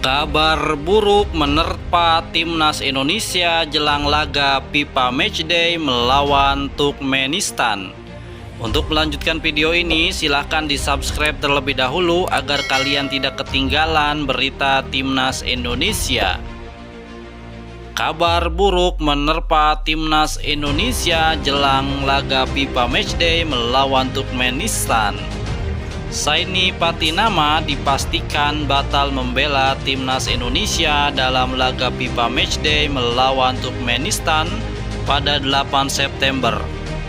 Kabar buruk menerpa timnas Indonesia jelang laga FIFA Matchday melawan Turkmenistan. Untuk melanjutkan video ini, silahkan di-subscribe terlebih dahulu agar kalian tidak ketinggalan berita timnas Indonesia. Kabar buruk menerpa timnas Indonesia jelang laga FIFA Matchday melawan Turkmenistan. Saini Patinama dipastikan batal membela timnas Indonesia dalam laga FIFA Matchday melawan Turkmenistan pada 8 September.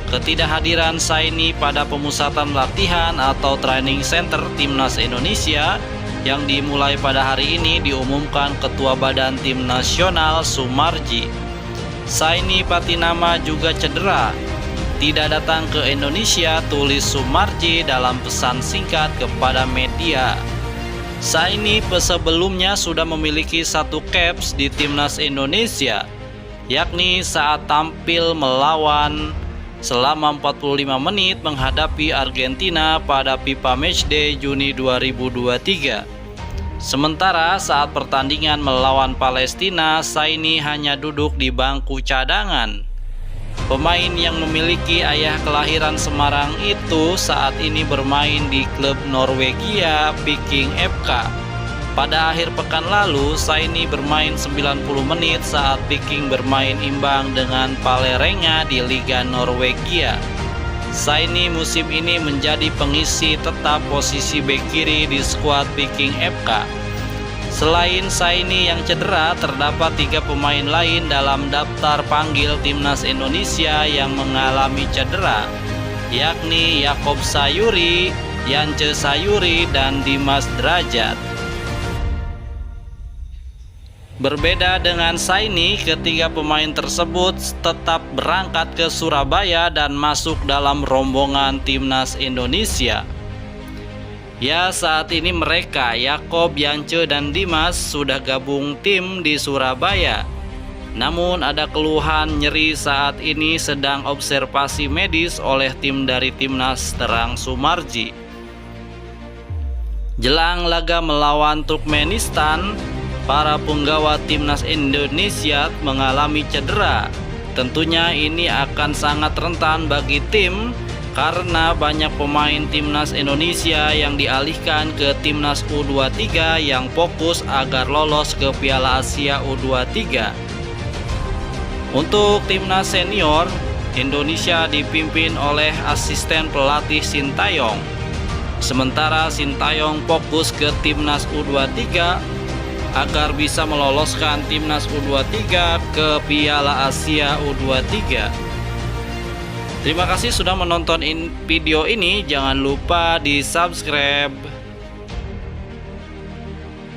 Ketidakhadiran Saini pada pemusatan latihan atau training center timnas Indonesia yang dimulai pada hari ini diumumkan Ketua Badan Tim Nasional Sumarji. Saini Patinama juga cedera, tidak datang ke Indonesia, tulis Sumarji dalam pesan singkat kepada media. Saini sebelumnya sudah memiliki satu caps di timnas Indonesia, yakni saat tampil melawan selama 45 menit menghadapi Argentina pada FIFA Matchday Juni 2023. Sementara saat pertandingan melawan Palestina, Saini hanya duduk di bangku cadangan. Pemain yang memiliki ayah kelahiran Semarang itu saat ini bermain di klub Norwegia Viking FK. Pada akhir pekan lalu, Saini bermain 90 menit saat Viking bermain imbang dengan Vålerenga di Liga Norwegia. Saini musim ini menjadi pengisi tetap posisi bek kiri di skuad Viking FK. Selain Saini yang cedera, terdapat 3 pemain lain dalam daftar panggil timnas Indonesia yang mengalami cedera, yakni Yakob Sayuri, Yance Sayuri, dan Dimas Derajat. Berbeda dengan Saini, ketiga pemain tersebut tetap berangkat ke Surabaya dan masuk dalam rombongan timnas Indonesia. Ya, saat ini mereka, Yakob, Yance, dan Dimas sudah gabung tim di Surabaya. Namun ada keluhan nyeri saat ini sedang observasi medis oleh tim dari timnas, terang Sumarji. Jelang laga melawan Turkmenistan, para penggawa timnas Indonesia mengalami cedera. Tentunya ini akan sangat rentan bagi tim karena banyak pemain timnas Indonesia yang dialihkan ke timnas U23 yang fokus agar lolos ke Piala Asia U23. Untuk timnas senior, Indonesia dipimpin oleh asisten pelatih Sintayong. Sementara Sintayong fokus ke timnas U23 agar bisa meloloskan timnas U23 ke Piala Asia U23. Terima kasih sudah menonton video ini. Jangan lupa di subscribe.